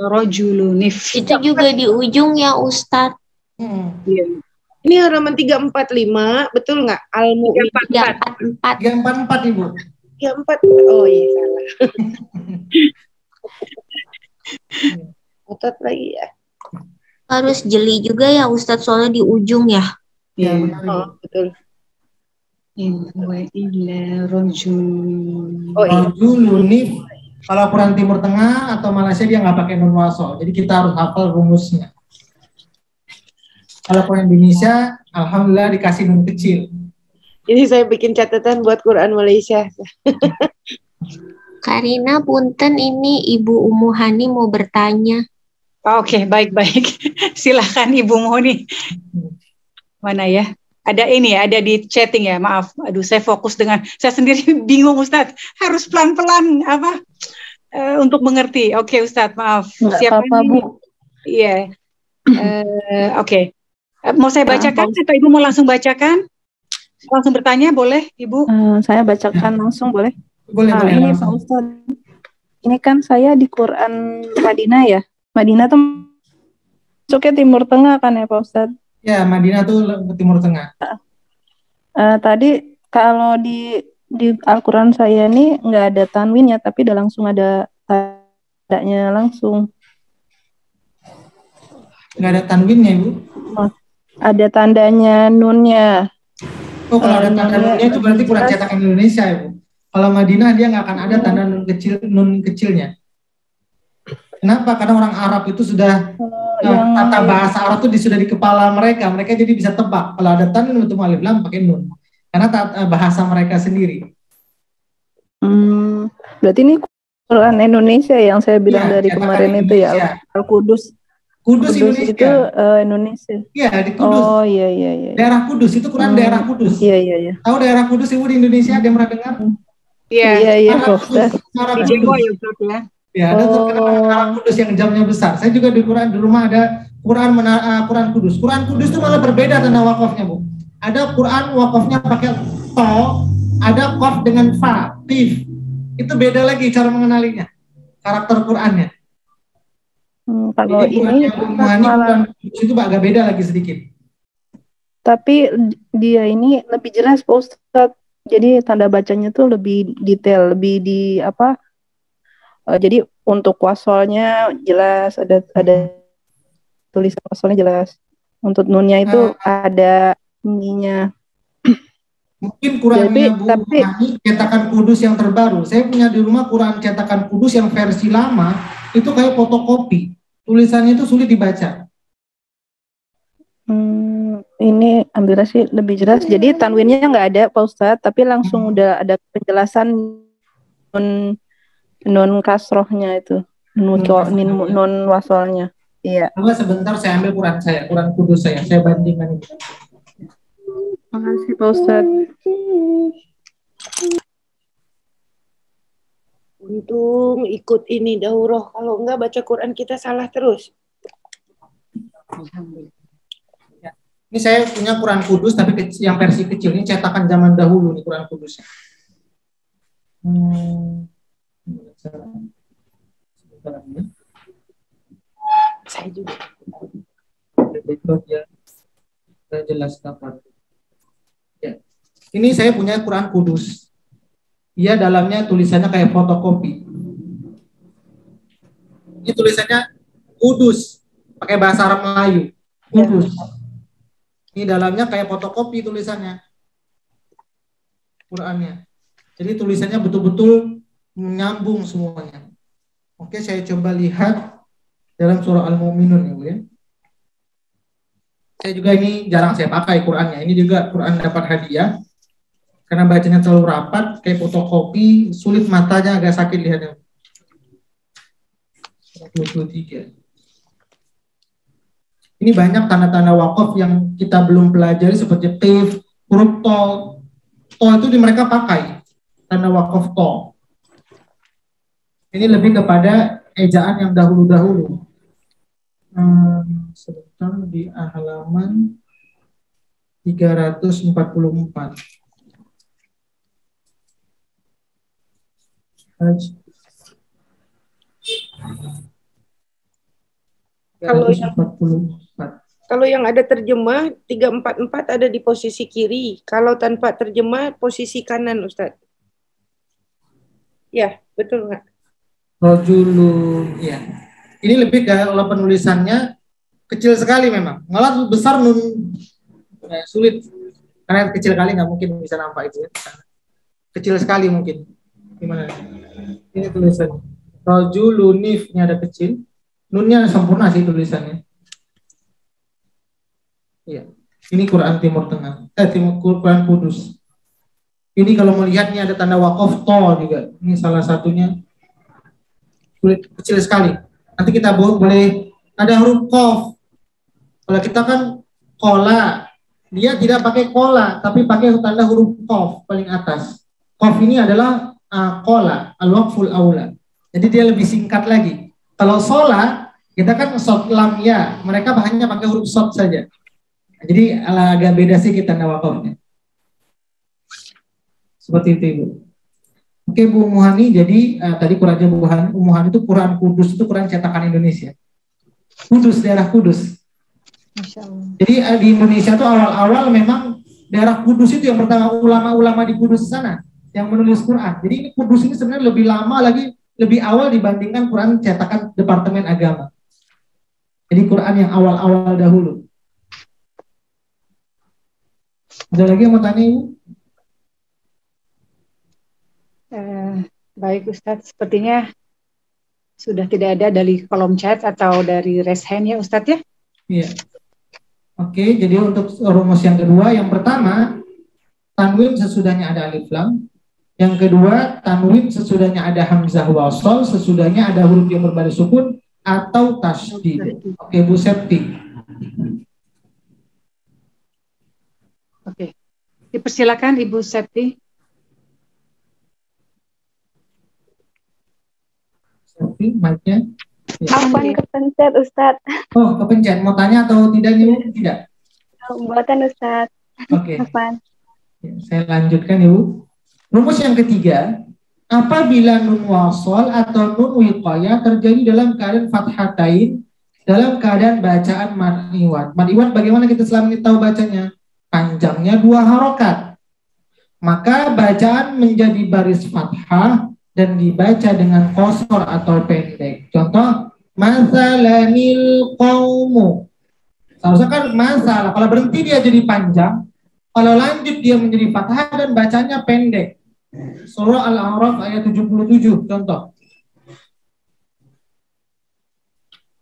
Rajulunif. itu juga di ujung ya Ustadz. Iya. Ini halaman 345, betul nggak? Al-mu'min 344. 344 Ibu. 34. Oh iya salah. Otot lagi ya. Harus jeli juga ya Ustadz soalnya di ujung ya. Ya, Iya. benar Ibu. Oh betul. In huwa illa rajul. Oh iya. Rajulunif. Kalau Quran Timur Tengah atau Malaysia dia nggak pakai nun wasal. Jadi kita harus hafal rumusnya. Kalau Quran Indonesia, alhamdulillah dikasih nun kecil. Ini saya bikin catatan buat Quran Malaysia. Karina punten ini Ibu Ummu Hani mau bertanya. Oke, baik-baik. Silahkan Ibu Moni. Mana ya? Ada ini ya, ada di chatting ya. Maaf, aduh saya fokus dengan saya sendiri bingung Ustadz. Harus pelan-pelan apa untuk mengerti. Oke Ustadz, maaf. Nggak Siapa apa-apa, ini? Bu. Iya. Oke. Mau saya bacakan atau Ibu mau langsung bacakan? Langsung bertanya boleh, Ibu? Saya bacakan langsung boleh? Boleh, boleh. Ini Pak langsung. Ustadz, ini kan saya di Quran Madinah ya. Madinah tuh masuknya Timur Tengah kan ya Pak Ustadz? Ya, Madinah tuh ke Timur Tengah. Tadi kalau di di Al-Quran saya nih nggak ada tanwinnya, tapi udah langsung ada tandanya langsung. Nggak ada tanwinnya, Ibu? Oh, ada tandanya nunnya. Oh, kalau ada tanda nunnya itu berarti Quran cetakan Indonesia, Ibu. Kalau Madinah dia nggak akan ada tanda nun kecilnya. Kenapa? Karena orang Arab itu sudah tata bahasa Arab itu sudah di kepala mereka. Mereka jadi bisa tebak. Kalau ada tanwin untuk alif lam pakai nun. Karena bahasa mereka sendiri. Berarti ini Quran Indonesia yang saya bilang dari kemarin itu ya, Al-Qudus. Kudus Indonesia. Itu Indonesia. Iya, di Kudus. Oh iya. Daerah Kudus itu Quran daerah Kudus. Iya. Tahu daerah Kudus Ibu di Indonesia? Ada yang pernah dengar? Iya. Ya, ada terkenal Kudus yang jamnya besar. Saya juga di rumah ada Quran Kudus. Quran Kudus itu malah berbeda tanda wakafnya, Bu. Ada Quran wakafnya pakai to, ada qaf dengan fa, tif. Itu beda lagi cara mengenalinya. Karakter Qurannya. Kalau ini malah itu agak beda lagi sedikit. Tapi dia ini lebih jelas, Pak Ustadz. Jadi tanda bacanya tuh lebih detail, lebih di apa? Jadi untuk wasolnya jelas, ada tulisan wasolnya jelas. Untuk nunnya itu ada tingginya. Mungkin Qurannya Bu Hani cetakan Kudus yang terbaru. Saya punya di rumah Quran cetakan Kudus yang versi lama, itu kayak fotokopi. Tulisannya itu sulit dibaca. Ini ambilnya sih lebih jelas. Jadi tanwinnya nggak ada, Pak Ustadz, tapi langsung udah ada penjelasan nun kasrohnya itu, nun wasolnya. Iya. Coba sebentar saya ambil Quran Kudus saya bandingkan itu. Makasih Pak Ustadz. Untung ikut ini daurah, kalau enggak baca Quran kita salah terus. Ini saya punya Quran Kudus tapi yang versi kecil, ini cetakan zaman dahulu nih Quran Kudusnya. Saya juga. Saya jelaskan. Ya. Ini saya punya Quran Kudus. Dia dalamnya tulisannya kayak fotokopi. Ini tulisannya Kudus, pakai bahasa Arab Melayu. Kudus. Ini dalamnya kayak fotokopi tulisannya. Qurannya. Jadi tulisannya betul-betul menyambung semuanya. Oke, saya coba lihat dalam surah Al-Mu'minun ya, Bu ya. Saya juga ini jarang saya pakai Qurannya. Ini juga Quran dapat hadiah. Karena bacanya terlalu rapat, kayak fotokopi, sulit matanya, agak sakit lihatnya. 23. Ini banyak tanda-tanda wakaf yang kita belum pelajari seperti tif, huruf to. To itu di mereka pakai tanda wakaf to. Ini lebih kepada ejaan yang dahulu-dahulu. Sebentar di halaman 344. Kalau yang ada terjemah 344 ada di posisi kiri. Kalau tanpa terjemah posisi kanan, Ustadz. Ya, betul nggak? Rojulun, ya. Ini lebih ke kalau penulisannya kecil sekali memang. Malah besar nun sulit. Karena kecil kali nggak mungkin bisa nampak itu ya. Kecil sekali mungkin. Gimana? Ini tulisannya. Rojulunif-nya ada kecil. Nunnya sempurna sih tulisannya. Iya. Ini Quran Timur Tengah. Quran Kudus. Ini kalau melihatnya ada tanda wakaf to juga. Ini salah satunya. Sulit, kecil sekali. Nanti kita boleh ada huruf qaf. Kalau kita kan kola, dia tidak pakai kola, tapi pakai tanda huruf qaf paling atas. Qaf ini adalah kola, al-waqful aula. Jadi dia lebih singkat lagi. Kalau sola, kita kan sod lam ya, mereka hanya pakai huruf sod saja. Jadi agak beda sih kita tanda wakafnya. Seperti itu Ibu. Oke Bu Muhani, jadi tadi Qurannya Bu Muhani itu Quran Kudus, itu Quran cetakan Indonesia. Kudus, daerah Kudus. Jadi di Indonesia tuh awal-awal memang daerah Kudus itu yang pertama ulama-ulama di Kudus sana. yang menulis Quran. Jadi ini Kudus ini sebenarnya lebih lama lagi, lebih awal dibandingkan Quran cetakan Departemen Agama. Jadi Quran yang awal-awal dahulu. Ada lagi yang mau tanya, Ibu? Baik Ustadz, sepertinya sudah tidak ada dari kolom chat atau dari raise hand ya Ustadz ya? Iya. Oke, jadi untuk rumus yang kedua, yang pertama, tanwin sesudahnya ada alif lam. Yang kedua, tanwin sesudahnya ada hamzah wasol, sesudahnya ada huruf yang berbaris sukun atau tasydid. Oke, Bu Septi. Oke, dipersilakan Ibu Septi. Septi, mic-nya. Ya. Apaan kepencet Ustadz? Oh, kepencet. Mau tanya atau tidak nih? Tidak. Buatan Ustadz. Oke. Apaan? Ya, saya lanjutkan Ibu. Rumus yang ketiga, apabila nun wasol atau nun wiqayah terjadi dalam keadaan fathatain, dalam keadaan bacaan mad iwad. Mad iwad bagaimana kita selama ini tahu bacanya? Panjangnya 2 harokat. Maka bacaan menjadi baris fathah dan dibaca dengan qasar atau pendek. Contoh, masalanil qaumu. Seharusnya kan masalah, kalau berhenti dia jadi panjang, kalau lanjut dia menjadi fathah dan bacanya pendek. Surah Al-A'raf ayat 77, contoh.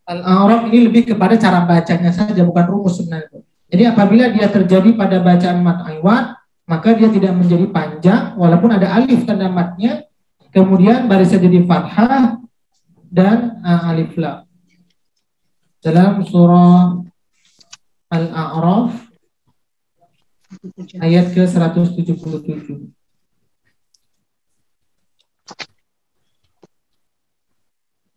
Al-A'raf ini lebih kepada cara bacanya saja, bukan rumus sebenarnya. Jadi apabila dia terjadi pada bacaan mad iwad, maka dia tidak menjadi panjang, walaupun ada alif tanda madnya, kemudian barisnya jadi fathah dan alif lam. Dalam surah Al-A'raf ayat ke-177.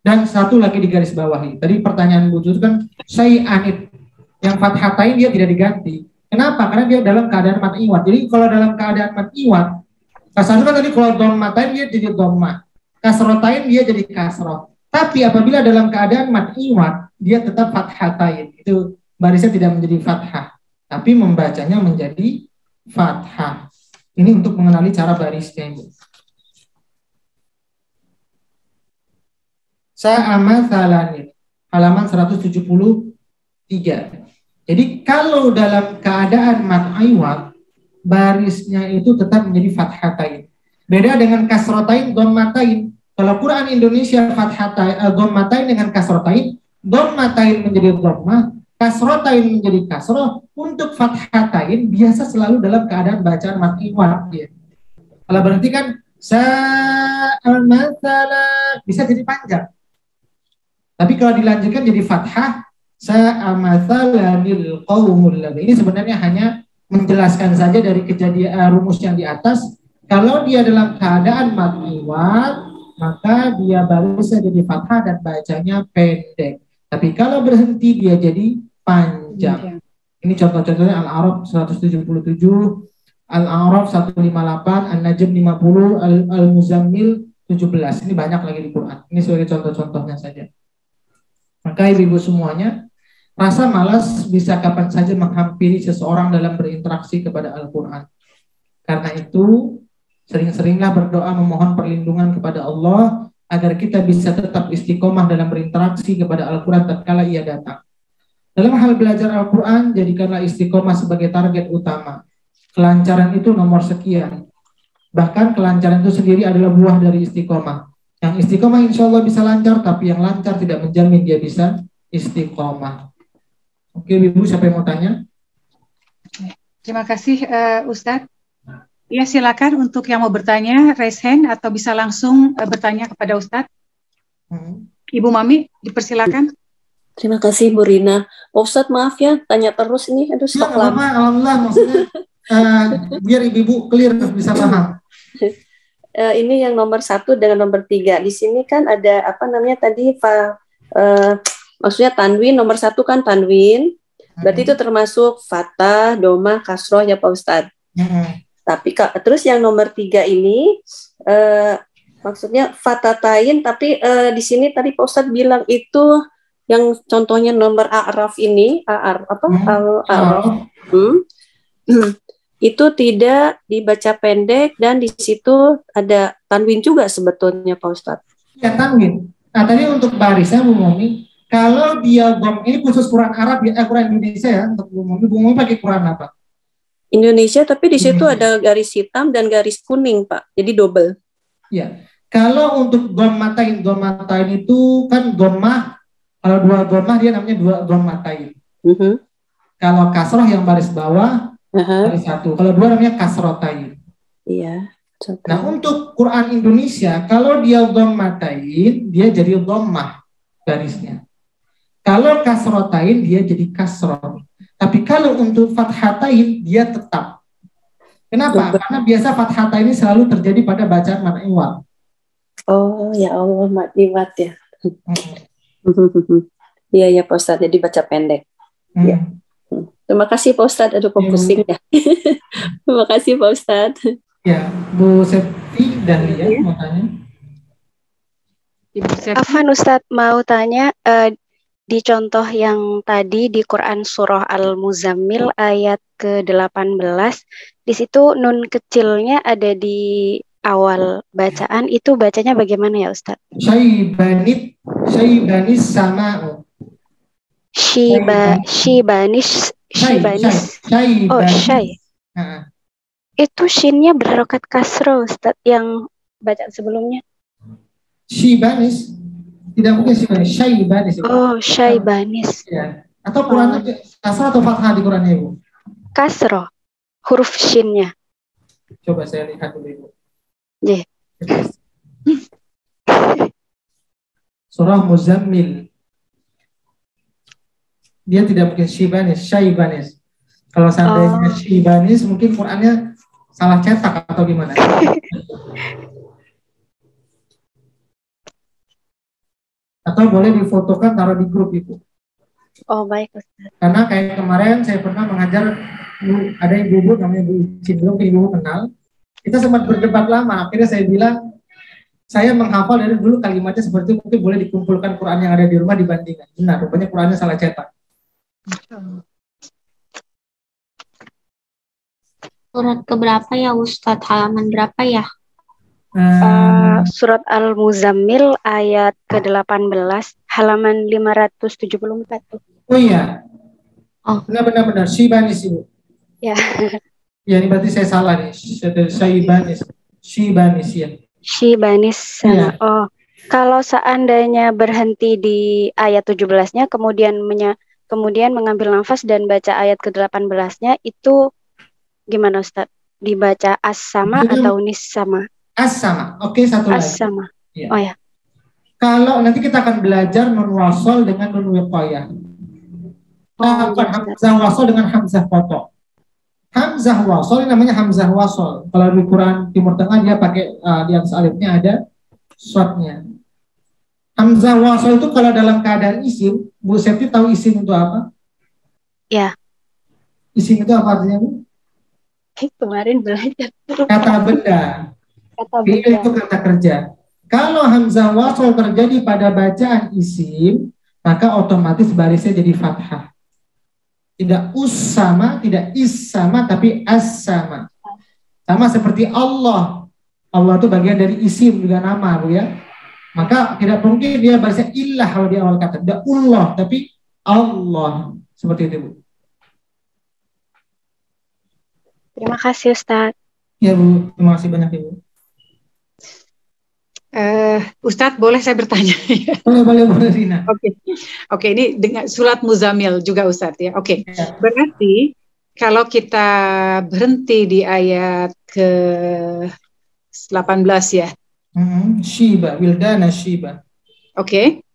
Dan satu lagi di garis bawahi. Tadi pertanyaan Bu Juz kan syai'anit, yang fathatain dia tidak diganti. Kenapa? Karena dia dalam keadaan mad iwad. Jadi kalau dalam keadaan mad iwad, kasarnya kan tadi kalau dhammatain dia jadi dhamma, kasrotain dia jadi kasroh. Tapi apabila dalam keadaan mad iwad, dia tetap fathatain. Itu barisnya tidak menjadi fathah, tapi membacanya menjadi fathah. Ini untuk mengenali cara barisnya ini. Sa'amathalanit, halaman 173. Jadi kalau dalam keadaan mad iwad, barisnya itu tetap menjadi fathatain. Beda dengan kasrotain, dhammatain. Kalau Quran Indonesia fathatain, dhammatain dengan kasrotain, dhammatain menjadi dhammah, kasrotain menjadi kasroh. Untuk fathatain biasa selalu dalam keadaan bacaan mad iwad. Ya. Kalau berhenti kan sa'amathalanit, bisa jadi panjang. Tapi kalau dilanjutkan jadi fathah, sa'amathalanil qaumul ladzi. Ini sebenarnya hanya menjelaskan saja dari kejadian rumus yang di atas. Kalau dia dalam keadaan mad iwad, maka dia barisnya jadi fathah dan bacanya pendek. Tapi kalau berhenti dia jadi panjang. Ini contoh-contohnya Al-A'raf 177, Al-A'raf 158, An-Najm 50, Al-Muzammil 17. Ini banyak lagi di Quran. Ini sebagai contoh-contohnya saja. Maka ibu-ibu semuanya, rasa malas bisa kapan saja menghampiri seseorang dalam berinteraksi kepada Al-Quran. Karena itu, sering-seringlah berdoa memohon perlindungan kepada Allah agar kita bisa tetap istiqomah dalam berinteraksi kepada Al-Quran tatkala ia datang. Dalam hal belajar Al-Quran, jadikanlah istiqomah sebagai target utama. Kelancaran itu nomor sekian. Bahkan kelancaran itu sendiri adalah buah dari istiqomah. Yang istiqomah insya Allah bisa lancar, tapi yang lancar tidak menjamin dia bisa istiqomah. Oke, Ibu, siapa yang mau tanya? Terima kasih, Ustadz. Ya, silakan untuk yang mau bertanya, raise hand atau bisa langsung bertanya kepada Ustadz. Ibu Mami, dipersilakan. Terima kasih Bu Rina. Ustadz maaf ya, tanya terus ini, aduh stok lama. Alhamdulillah, maksudnya biar ibu clear bisa paham. Ini yang nomor 1 dengan nomor 3. Di sini kan ada apa namanya tadi maksudnya tanwin, nomor 1 kan tanwin. Berarti itu termasuk fathah, domah, kasroh ya Pak Ustadz. Tapi terus yang nomor 3 ini maksudnya fathatain, tapi di sini tadi Pak Ustadz bilang itu yang contohnya nomor A'raf ini, A'raf. itu tidak dibaca pendek dan di situ ada tanwin juga sebetulnya Pak Ustadz. Ya, tanwin. Nah, tadi untuk barisnya Bu Momi, kalau dia ini khusus Quran Arab ya, Quran Indonesia ya untuk Bu Momi pakai Quran apa? Indonesia, tapi di situ ada garis hitam dan garis kuning Pak, jadi double. Ya, kalau untuk gommatain itu kan gommah, kalau dua gommah dia namanya dua gommatain. Kalau kasroh yang baris bawah baris satu, kalau dua namanya kasrotain. Iya. Nah, untuk Quran Indonesia, kalau dia gommatain, dia jadi gommah garisnya. Kalau kasrotain, dia jadi kasroh. Tapi kalau untuk fathatain, dia tetap. Kenapa? Karena biasa fathatain ini selalu terjadi pada bacaan mad iwad. Oh, ya Allah, mad iwad ya. Iya, ya Pak Ustadz, jadi baca pendek. Ya. Terima kasih Pak Ustadz, aduh kok pusing ya. Terima kasih Pak Ustadz. Ya, Bu Septi Dahlia mau tanya. Afwan Ustadz, mau tanya di contoh yang tadi di Quran surah Al-Muzammil ayat ke-18, di situ nun kecilnya ada di awal bacaan, itu bacanya bagaimana ya Ustadz? Syaibanis sama'u. Shibanis. Oh, syai. Itu shinnya berharokat kasro Ustadz yang bacaan sebelumnya. Shibanis. Tidak mungkin Syaibanis. Oh, Syaibanis. Ya. Atau Quran kasro atau fathah di Qurannya Ibu? Kasro. Huruf shinnya. Coba saya lihat dulu Ibu. Yeah. Surah Muzammil. Dia tidak mungkin Shibanis, Syaibanis. Kalau seandainya Shibanis, mungkin Qurannya salah cetak atau gimana? Atau boleh difotokan taruh di grup itu. Oh baik Ustaz. Karena kayak kemarin saya pernah mengajar ada ibu-ibu namanya Bu Icin, belum ibu kenal. Kita sempat berdebat lama. Akhirnya saya bilang saya menghafal dari dulu kalimatnya seperti itu, mungkin boleh dikumpulkan Quran yang ada di rumah dibandingkan. Benar, rupanya Qurannya salah cetak. Surat keberapa ya Ustadz? Halaman berapa ya? Surat Al-Muzammil ayat ke-18 halaman 574. Oh iya. Oh. Benar. Shibanis Ibu. Ya. Ya, ini berarti saya salah nih. Shibanis ya. Shibanis sama. Ya. Oh. Kalau seandainya berhenti di ayat 17-nya kemudian mengambil nafas dan baca ayat ke-18-nya itu gimana Ustaz? Dibaca as-sama atau nis-sama? As-sama. Oke, satu lagi. As-sama. Ya. Oh ya. Kalau nanti kita akan belajar nun wasol dengan nun wiqayah. Hamzah wasol dengan hamzah kotok. Hamzah wasol ini namanya hamzah wasol. Kalau di Quran Timur Tengah dia pakai di atas alifnya ada shotnya. Hamzah wasol itu kalau dalam keadaan isim, Bu Septi tahu isim itu apa? Ya. Isim itu apa artinya Bu? Kemarin belajar. Kata benda. Itu kata kerja. Kalau hamzah wasol terjadi pada bacaan isim, maka otomatis barisnya jadi fathah. Tidak us-sama, tidak is-sama, tapi as-sama. Sama seperti Allah. Allah itu bagian dari isim, juga nama, Bu ya. Maka tidak mungkin dia barisnya illah kalau di awal kata. Tidak Allah, tapi Allah. Seperti itu, Bu. Terima kasih, Ustaz. Ya, Bu. Terima kasih banyak, Ibu. Ustadz, boleh saya bertanya? Boleh, Rina. Oke, ini dengan surat Muzammil juga Ustadz ya. Oke. Berarti kalau kita berhenti di ayat ke-18 ya. Shiba, Wildana Shiba. Oke.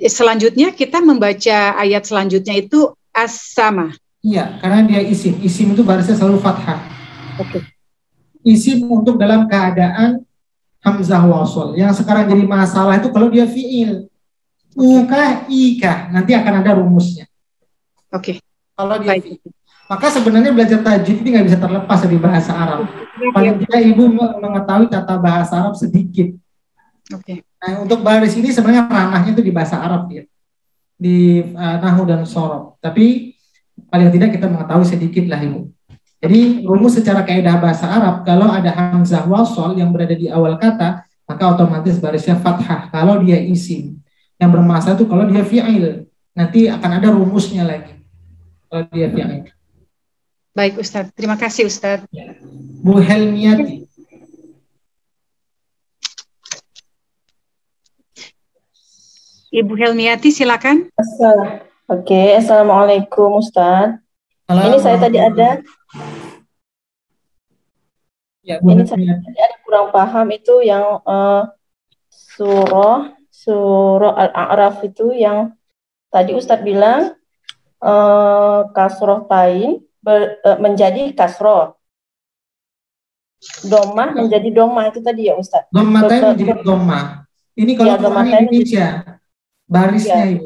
Selanjutnya kita membaca ayat selanjutnya itu as-sama. Iya, karena dia isim. Isim itu barisnya selalu fathah. Oke. Isim untuk dalam keadaan hamzah wasol. Yang sekarang jadi masalah itu kalau dia fiil. Ukah, ikah. Nanti akan ada rumusnya. Oke. Kalau dia fiil. Maka sebenarnya belajar tajwid ini nggak bisa terlepas dari bahasa Arab. Paling tidak Ibu mengetahui tata bahasa Arab sedikit. Oke. Nah, untuk baris ini sebenarnya ranahnya itu di bahasa Arab ya. Di Nahwu dan Shorof. Tapi paling tidak kita mengetahui sedikit lah Ibu. Jadi rumus secara kaidah bahasa Arab, kalau ada hamzah wasol yang berada di awal kata, maka otomatis barisnya fathah kalau dia isim. Yang bermasalah itu kalau dia fi'il. Nanti akan ada rumusnya lagi kalau dia fi'il. Baik Ustadz, terima kasih Ustadz. Bu Helmiati. Ibu Helmiati silakan. Oke, Assalamualaikum Ustadz. Ini saya tadi ada. Ya, ini saya tadi ada kurang paham itu yang surah Al-A'raf itu yang tadi Ustadz bilang kasroh tain menjadi kasroh. Domah menjadi domah itu tadi ya Ustadz. Domah tain menjadi domah. Ini kalau ya, Quran Indonesia barisnya ya,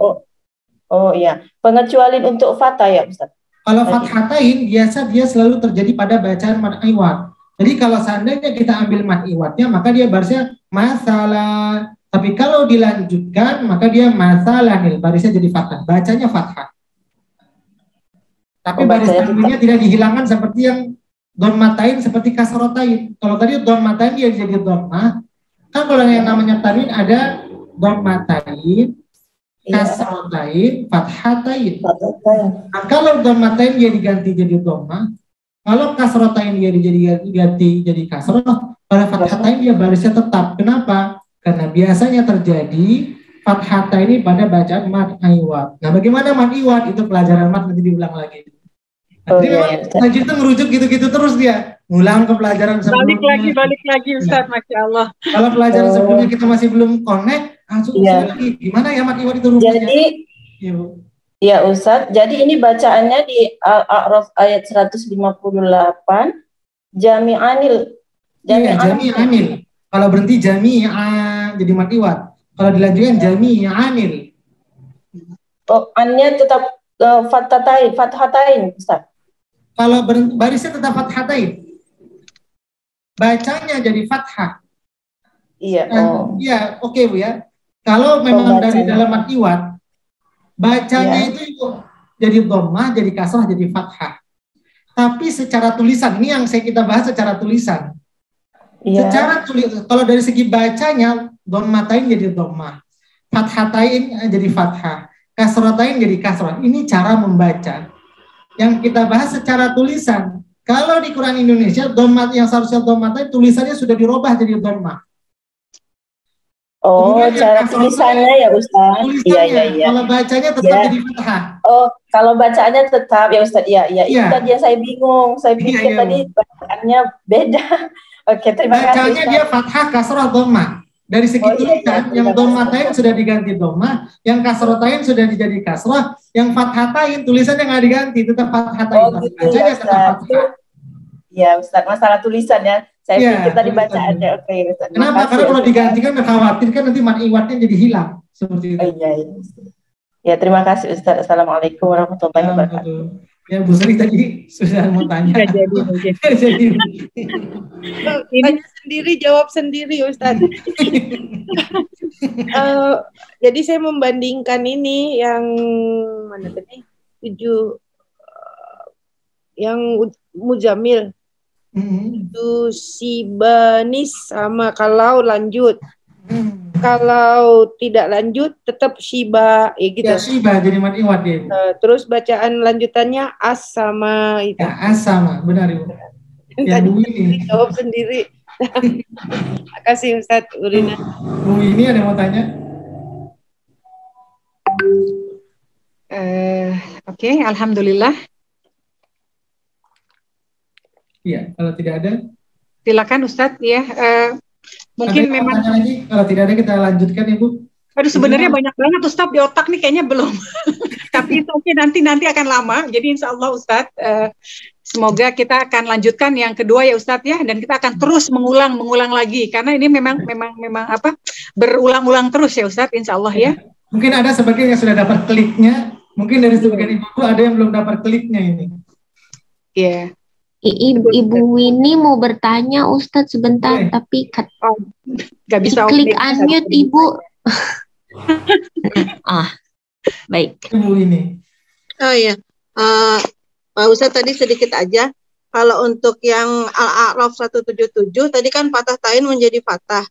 oh iya, pengecualian untuk fathah ya Ustadz. Kalau fathatain biasa dia selalu terjadi pada bacaan mad iwad. Jadi kalau seandainya kita ambil mad iwadnya maka dia barisnya masalah. Tapi kalau dilanjutkan maka dia masalah nih, barisnya jadi fathah. Bacanya fathah. Tapi baris tanwinnya tidak dihilangkan seperti yang dhammatain seperti kasrotain. Kalau tadi dhammatain dia jadi dhammah. Kan kalau yang namanya tanwin ada dhammatain, kasrotain, fathatain. Nah, kalau dhammatain dia diganti jadi dhammah, kalau kasrotain dia diganti jadi kasroh, pada fathatain dia barisnya tetap. Kenapa? Karena biasanya terjadi fathatain pada bacaan mad iwad. Nah, bagaimana mad iwad? Itu pelajaran mad nanti diulang lagi. Jadi memang ngaji itu ngerujuk gitu-gitu terus dia. Ngulang ke pelajaran sebelumnya. Balik lagi Ustaz, Masya Allah. Kalau pelajaran sebelumnya kita masih belum connect, langsung lagi. Gimana ya mad iwad itu rumusnya? Jadi, ya Ustaz, jadi ini bacaannya di Al-A'raf ayat 158, Jami'anil. Jami'anil. Kalau berhenti jami'an jadi mad iwad. Kalau dilanjutkan jami'anil. Oh, annya tetap fathatain Ustaz. Kalau barisnya tetap fathatain. Bacanya jadi fathah. Iya. Iya, oke Bu ya. Kalau memang dari dalam mad iwad, bacanya itu jadi dhammah, jadi kasrah, jadi fathah. Tapi secara tulisan, ini yang kita bahas secara tulisan. Secara tulisan, kalau dari segi bacanya, dhammatain jadi dhammah, fathatain jadi fathah, kasratain jadi kasrah. Ini cara membaca. Yang kita bahas secara tulisan. Kalau di Quran Indonesia, dhammat yang seharusnya dhammatain, tulisannya sudah dirubah jadi dhammah. Oh, cara tulisannya ya Ustaz. Iya. Kalau bacanya tetap jadi fathah. Oh, kalau bacaannya tetap ya Ustaz. Iya. Itu tadi yang saya bingung. Saya pikir tadi bacaannya beda. Oke, terima kasih. Bacanya dia fathah, kasrah, dhammah. Dari segi tulisan, yang dhammatain sudah diganti dhammah, yang kasratain sudah jadi kasrah, yang fathatain tulisannya nggak diganti, tetap fathatain. Bacanya tetap fathah. Ya Ustaz, masalah tulisan ya. Saya pikir tadi bacaannya. Oke, Ustaz. Kenapa? Karena kalau digantikan khawatirkan nanti mad iwadnya jadi hilang. Seperti itu. Iya. Ya, terima kasih Ustaz. Assalamualaikum warahmatullahi wabarakatuh. Ya, Bu Sri tadi sudah mau tanya. Jadi. Tanya sendiri, jawab sendiri Ustaz. Jadi saya membandingkan ini yang mana tadi? 7 yang Muzamil. Itu Sibanis sama kalau lanjut. Kalau tidak lanjut tetap Shiba gitu. Ya, Shiba jadi mad iwad ya. Terus bacaan lanjutannya as sama itu. Ya, as sama, benar Ibu. Ya, Bu ini jawab sendiri. Terima kasih Ustaz Urina. Bu ini ada yang mau tanya? Oke, alhamdulillah. Iya, kalau tidak ada silakan Ustadz ya. Mungkin memang lagi. Kalau tidak ada kita lanjutkan Ibu. Aduh sebenarnya banyak banget Ustadz di otak nih kayaknya belum. Tapi itu oke, nanti akan lama. Jadi insya Allah Ustadz semoga kita akan lanjutkan yang kedua ya Ustadz ya, dan kita akan terus mengulang lagi karena ini memang apa berulang-ulang terus ya Ustadz insya Allah ya. Mungkin ada sebagian yang sudah dapat kliknya, mungkin dari sebagian Ibu ada yang belum dapat kliknya ini. Iya. Ibu Winnie mau bertanya Ustadz sebentar, tapi nggak bisa klik unmute Ibu. Baik. Ibu Winnie. Oh iya, Pak Ustadz tadi sedikit aja. Kalau untuk yang Al-A'raf 177 tadi kan fathah tain menjadi fathah.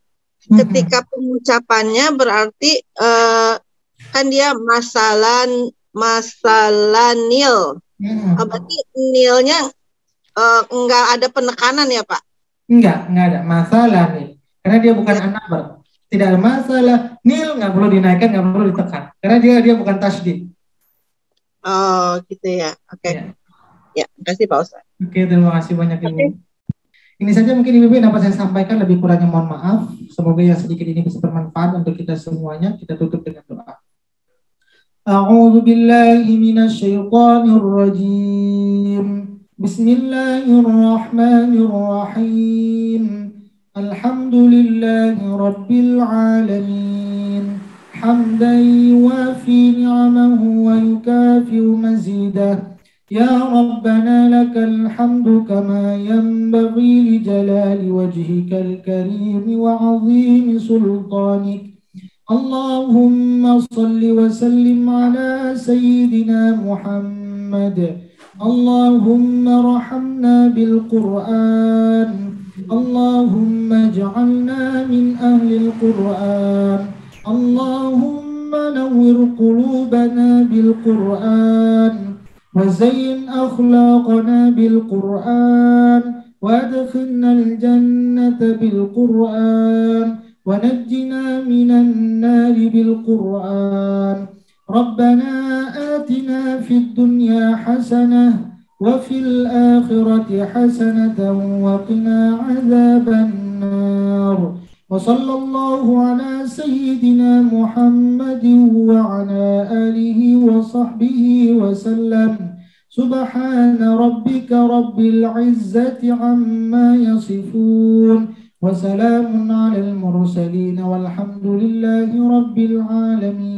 Ketika pengucapannya berarti kan dia masalanil. Berarti nilnya enggak ada penekanan ya Pak? Enggak ada masalah nih. Karena dia bukan anabar. Tidak ada masalah. Nil nggak perlu dinaikkan, nggak perlu ditekan. Karena dia bukan tasydid. Oh gitu ya. Oke. Ya, terima kasih Pak Ustaz. Oke, terima kasih banyak Ibu. Ini saja mungkin Ibu dapat saya sampaikan, lebih kurangnya mohon maaf. Semoga yang sedikit ini bisa bermanfaat untuk kita semuanya. Kita tutup dengan doa. A'udzu billahi minasyaitonir rajim. Bismillahirrahmanirrahim. Alhamdulillahi rabbil alamin. Hamdan yuwafi ni'amahu wa yukafi'u mazidah. Ya Rabbana lakal hamdu kama yanbaghi li jalali wajhikal karim wa 'azimi sultanik. Allahumma salli wa sallim ala sayyidina Muhammad. Allahumma rahamna bil Qur'an. Allahumma ij'alna min ahli al-Qur'an. Allahumma nawwir qulubana bil Qur'an. وزين أخلاقنا بالقرآن وادخلنا الجنة بالقرآن ونجنا من النار بالقرآن ربنا آتنا في الدنيا حسنة وفي الآخرة حسنة وقنا عذاب النار وصلى الله على سيدنا محمد وعلى آله وصحبه وسلم سبحان ربك رب العزة عما يصفون وسلام على المرسلين والحمد لله رب العالمين.